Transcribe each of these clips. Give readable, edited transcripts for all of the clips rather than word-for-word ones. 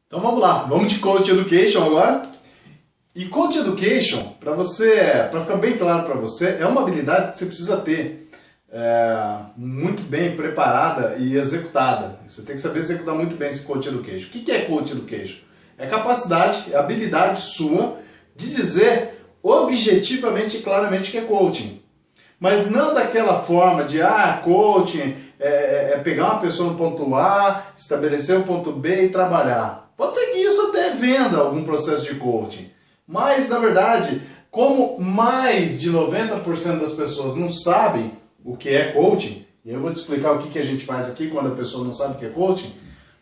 Então vamos lá, vamos de Coach Education agora. E Coach Education, para ficar bem claro para você, é uma habilidade que você precisa ter muito bem preparada e executada. Você tem que saber executar muito bem esse Coach Education. O que é Coach Education? É capacidade, é habilidade sua de dizer objetivamente e claramente que é coaching. Mas não daquela forma de, coaching é pegar uma pessoa no ponto A, estabelecer o ponto B e trabalhar. Pode ser que isso até venda algum processo de coaching. Mas, na verdade, como mais de 90% das pessoas não sabem o que é coaching, e eu vou te explicar o que a gente faz aqui quando a pessoa não sabe o que é coaching,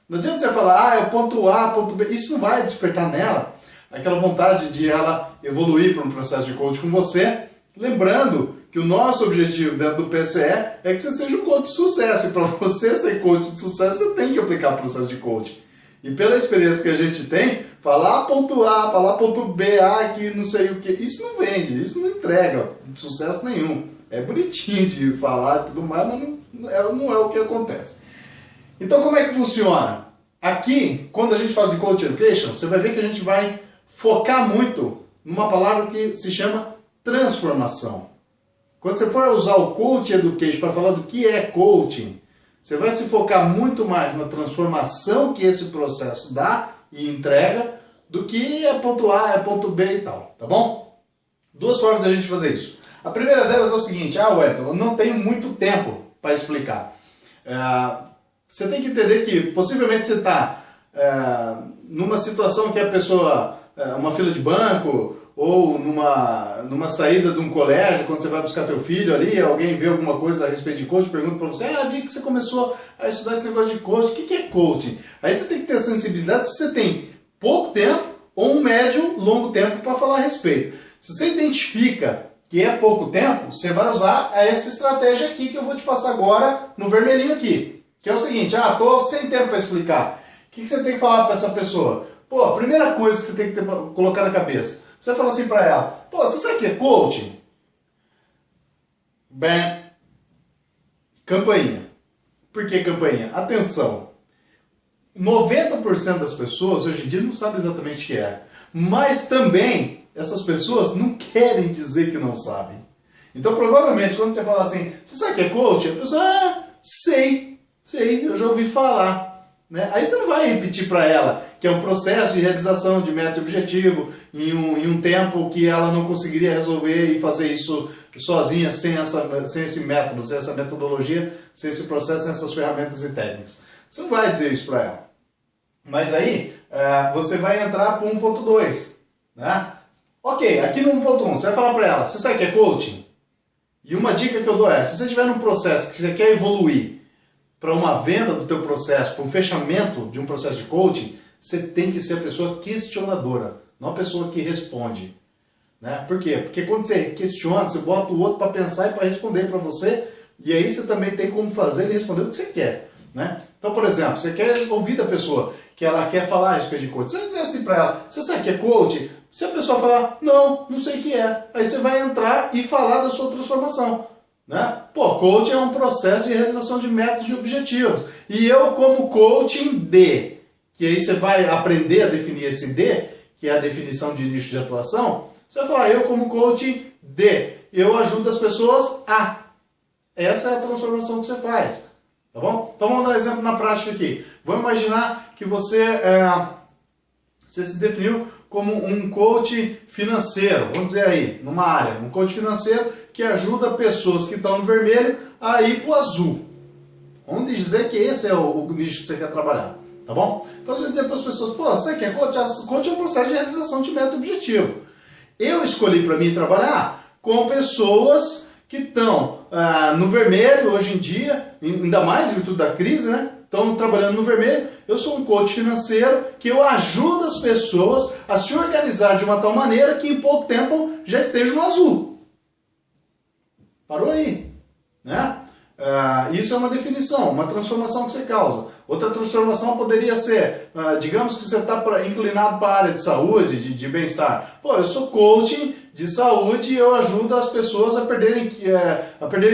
não adianta você falar, é o ponto A, ponto B, isso não vai despertar nela aquela vontade de ela evoluir para um processo de coaching com você, lembrando que o nosso objetivo dentro do PCE é que você seja um coach de sucesso, e para você ser coach de sucesso, você tem que aplicar o processo de coaching. E pela experiência que a gente tem, falar ponto A, falar ponto B, que não sei o que, isso não vende, isso não entrega sucesso nenhum. É bonitinho de falar e tudo mais, mas não é o que acontece. Então como é que funciona? Aqui, quando a gente fala de Coach Education, você vai ver que a gente vai focar muito numa palavra que se chama transformação. Quando você for usar o Coach Education para falar do que é coaching, você vai se focar muito mais na transformação que esse processo dá e entrega do que é ponto A, é ponto B e tal, tá bom? Duas formas de a gente fazer isso. A primeira delas é o seguinte, Wellington, eu não tenho muito tempo para explicar. Você tem que entender que possivelmente você está numa situação que a pessoa, uma fila de banco, ou numa saída de um colégio, quando você vai buscar teu filho ali, alguém vê alguma coisa a respeito de coaching, pergunta para você, vi que você começou a estudar esse negócio de coaching, o que é coaching? Aí você tem que ter sensibilidade se você tem pouco tempo ou um médio, longo tempo para falar a respeito. Se você identifica que é pouco tempo, você vai usar essa estratégia aqui que eu vou te passar agora no vermelhinho aqui. Que é o seguinte, estou sem tempo para explicar. O que você tem que falar para essa pessoa? Pô, a primeira coisa que você tem que colocar na cabeça, você fala assim para ela, você sabe o que é coaching? Bem, campainha. Por que campainha? Atenção, 90% das pessoas hoje em dia não sabem exatamente o que é. Mas também essas pessoas não querem dizer que não sabem. Então provavelmente quando você fala assim, você sabe o que é coaching? A pessoa, sei, eu já ouvi falar. Né? Aí você não vai repetir para ela que é um processo de realização de meta e objetivo em um tempo que ela não conseguiria resolver e fazer isso sozinha, sem esse método, sem essa metodologia, sem esse processo, sem essas ferramentas e técnicas. Você não vai dizer isso para ela. Mas aí você vai entrar para o 1.2. Né? Ok, aqui no 1.1 você vai falar para ela, você sabe o que é coaching? E uma dica que eu dou é, se você estiver num processo que você quer evoluir para uma venda do teu processo, para um fechamento de um processo de coaching, você tem que ser a pessoa questionadora, não a pessoa que responde. Né? Por quê? Porque quando você questiona, você bota o outro para pensar e para responder para você, e aí você também tem como fazer ele responder o que você quer. Né? Então, por exemplo, você quer ouvir da pessoa que ela quer falar a respeito de coaching. Você vai dizer assim para ela, você sabe o que é coaching? Se a pessoa falar, não sei o que é, aí você vai entrar e falar da sua transformação. Né? Coaching é um processo de realização de métodos e objetivos. E eu como coaching D, que aí você vai aprender a definir esse D, que é a definição de nicho de atuação, você vai falar, eu como coaching D, eu ajudo as pessoas a. Essa é a transformação que você faz. Tá bom? Então vamos dar um exemplo na prática aqui. Vamos imaginar que você se definiu como um coach financeiro, vamos dizer aí, numa área, um coach financeiro que ajuda pessoas que estão no vermelho a ir para o azul. Vamos dizer que esse é o nicho que você quer trabalhar, tá bom? Então você vai dizer para as pessoas, você quer coach? Coach é um processo de realização de meta e objetivo. Eu escolhi para mim trabalhar com pessoas que estão no vermelho hoje em dia, ainda mais em virtude da crise, né? Estão trabalhando no vermelho. Eu sou um coach financeiro que eu ajudo as pessoas a se organizar de uma tal maneira que em pouco tempo já estejam no azul. Parou aí. Né? Isso é uma definição, uma transformação que você causa. Outra transformação poderia ser, digamos que você está inclinado para a área de saúde, de bem-estar. Eu sou coaching de saúde e eu ajudo as pessoas a perderem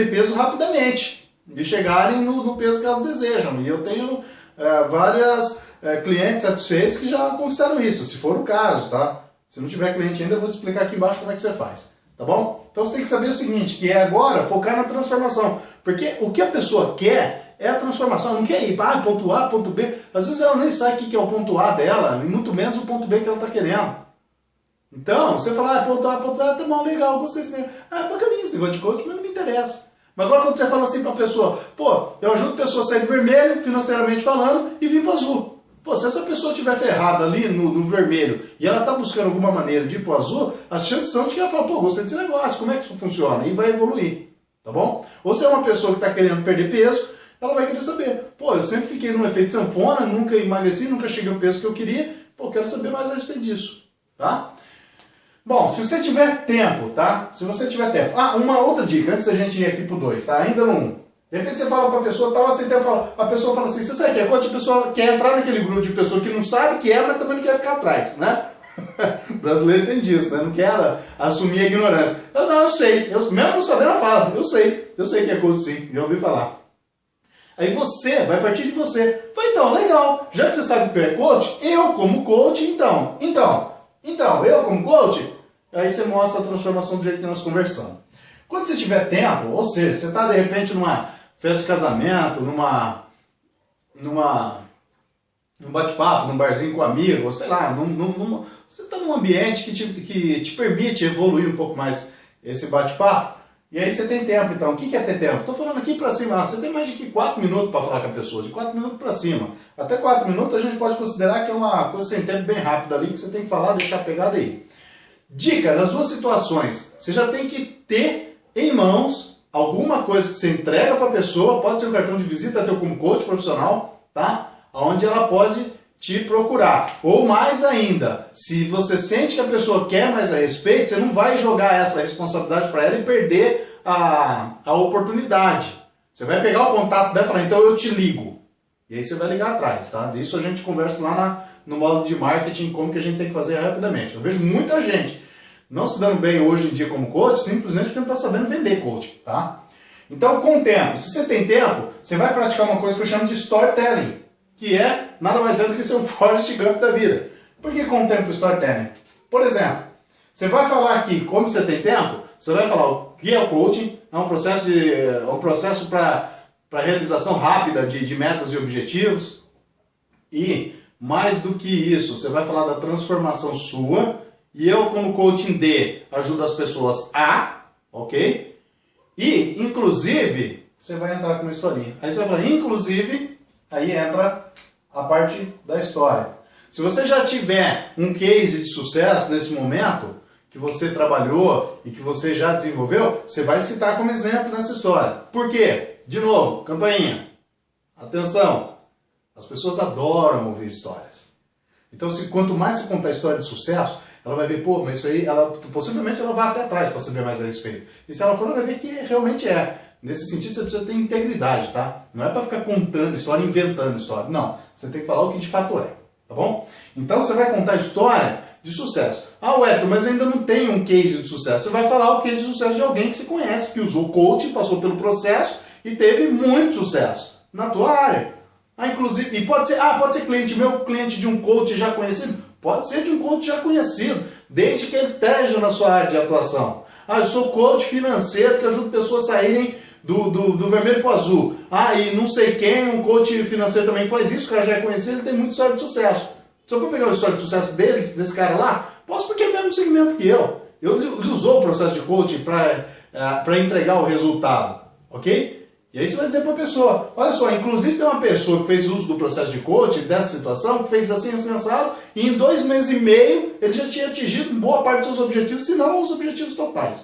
peso rapidamente e chegarem no peso que elas desejam. E eu tenho várias clientes satisfeitos que já conquistaram isso, se for o caso, tá? Se não tiver cliente ainda, eu vou te explicar aqui embaixo como é que você faz, tá bom? Então você tem que saber o seguinte, que é agora focar na transformação, porque o que a pessoa quer é a transformação, não quer ir para ponto A, ponto B, às vezes ela nem sabe o que é o ponto A dela, e muito menos o ponto B que ela está querendo. Então, você fala, ponto A, tá bom, legal, gostei desse negócio. Bacaninha esse negócio de coach, mas não me interessa. Mas agora quando você fala assim para a pessoa, pô, eu ajudo a pessoa a sair do vermelho, financeiramente falando, e vir para o azul. Pô, se essa pessoa estiver ferrada ali no vermelho e ela está buscando alguma maneira de ir para o azul, as chances são de que ela fala, pô, gostei desse negócio, como é que isso funciona? E vai evoluir, tá bom? Ou se é uma pessoa que está querendo perder peso, ela vai querer saber, pô, eu sempre fiquei num efeito sanfona, nunca emagreci, nunca cheguei ao peso que eu queria, pô, eu quero saber mais a respeito disso, tá? Bom, se você tiver tempo, tá? Se você tiver tempo. Uma outra dica, antes da gente ir aqui pro 2, tá? Ainda no 1. De repente você fala pra pessoa, tá lá sem tempo, a pessoa fala assim, você sabe que é coach? A pessoa quer entrar naquele grupo de pessoa que não sabe que é, mas também não quer ficar atrás, né? O brasileiro tem disso, né? Não quer assumir a ignorância. Eu sei. Mesmo não sabendo, ela fala, eu sei que é coach sim, já ouvi falar. Aí você, vai partir de você. Então, legal, já que você sabe que é coach, eu como coach, então, eu como coach, aí você mostra a transformação do jeito que nós conversamos. Quando você tiver tempo, ou seja, você está de repente numa festa de casamento, num bate-papo, num barzinho com amigo, ou sei lá, você está num ambiente que te permite evoluir um pouco mais esse bate-papo, e aí você tem tempo, então. O que é ter tempo? Estou falando aqui para cima, você tem mais de que 4 minutos para falar com a pessoa, de 4 minutos para cima. Até 4 minutos a gente pode considerar que é uma coisa sem tempo bem rápida ali, que você tem que falar, deixar pegada aí. Dica, nas duas situações, você já tem que ter em mãos alguma coisa que você entrega para a pessoa, pode ser um cartão de visita teu como coach profissional, tá? Onde ela pode te procurar. Ou mais ainda, se você sente que a pessoa quer mais a respeito, você não vai jogar essa responsabilidade para ela e perder a oportunidade. Você vai pegar o contato dela e falar, então eu te ligo. E aí você vai ligar atrás, tá? Isso a gente conversa lá no módulo de marketing, como que a gente tem que fazer rapidamente. Eu vejo muita gente não se dando bem hoje em dia como coach, simplesmente porque não está sabendo vender coach, tá? Então, com o tempo, se você tem tempo, você vai praticar uma coisa que eu chamo de storytelling, que é nada mais é do que ser um Forrest Gump da vida. Por que com o tempo storytelling? Por exemplo, você vai falar aqui, como você tem tempo, você vai falar o que é o coaching, é um processo para realização rápida de metas e objetivos, e mais do que isso, você vai falar da transformação sua, e eu como coaching D ajudo as pessoas a, ok? E, inclusive, você vai entrar com uma historinha. Aí você vai falar, inclusive, aí entra a parte da história. Se você já tiver um case de sucesso nesse momento, que você trabalhou e que você já desenvolveu, você vai citar como exemplo nessa história. Por quê? De novo, campainha. Atenção, as pessoas adoram ouvir histórias. Então, quanto mais você contar a história de sucesso, ela vai ver, pô, mas isso aí, possivelmente ela vai até atrás para saber mais a respeito. E se ela for, ela vai ver que realmente é. Nesse sentido, você precisa ter integridade, tá? Não é para ficar contando história, inventando história. Não, você tem que falar o que de fato é, tá bom? Então, você vai contar a história de sucesso. Wellington, mas ainda não tem um case de sucesso. Você vai falar o case de sucesso de alguém que você conhece, que usou coaching, passou pelo processo e teve muito sucesso na tua área. Inclusive, e pode ser cliente meu, cliente de um coach já conhecido? Pode ser de um coach já conhecido, desde que ele esteja na sua área de atuação. Eu sou coach financeiro que ajuda pessoas a saírem do vermelho para o azul. E não sei quem, um coach financeiro também que faz isso, o cara já é conhecido, ele tem muita história de sucesso. Se eu for pegar a história de sucesso desse cara lá, posso porque é o mesmo segmento que eu. Ele usou o processo de coaching para entregar o resultado, ok? E aí você vai dizer para a pessoa, olha só, inclusive tem uma pessoa que fez uso do processo de coaching, dessa situação, que fez assim, assado, e em 2 meses e meio ele já tinha atingido boa parte dos seus objetivos, se não os objetivos totais.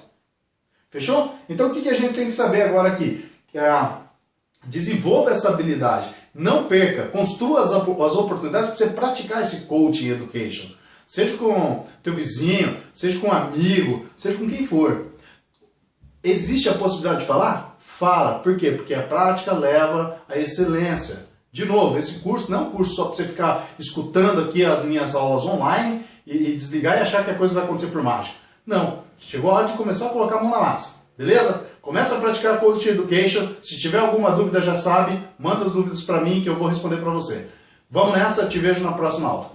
Fechou? Então o que a gente tem que saber agora aqui? Desenvolva essa habilidade, não perca, construa as oportunidades para você praticar esse coaching education. Seja com teu vizinho, seja com um amigo, seja com quem for. Existe a possibilidade de falar? Fala. Por quê? Porque a prática leva à excelência. De novo, esse curso não é um curso só para você ficar escutando aqui as minhas aulas online e desligar e achar que a coisa vai acontecer por mágica. Não. Chegou a hora de começar a colocar a mão na massa. Beleza? Começa a praticar Coaching Education. Se tiver alguma dúvida, já sabe, manda as dúvidas para mim que eu vou responder para você. Vamos nessa, te vejo na próxima aula.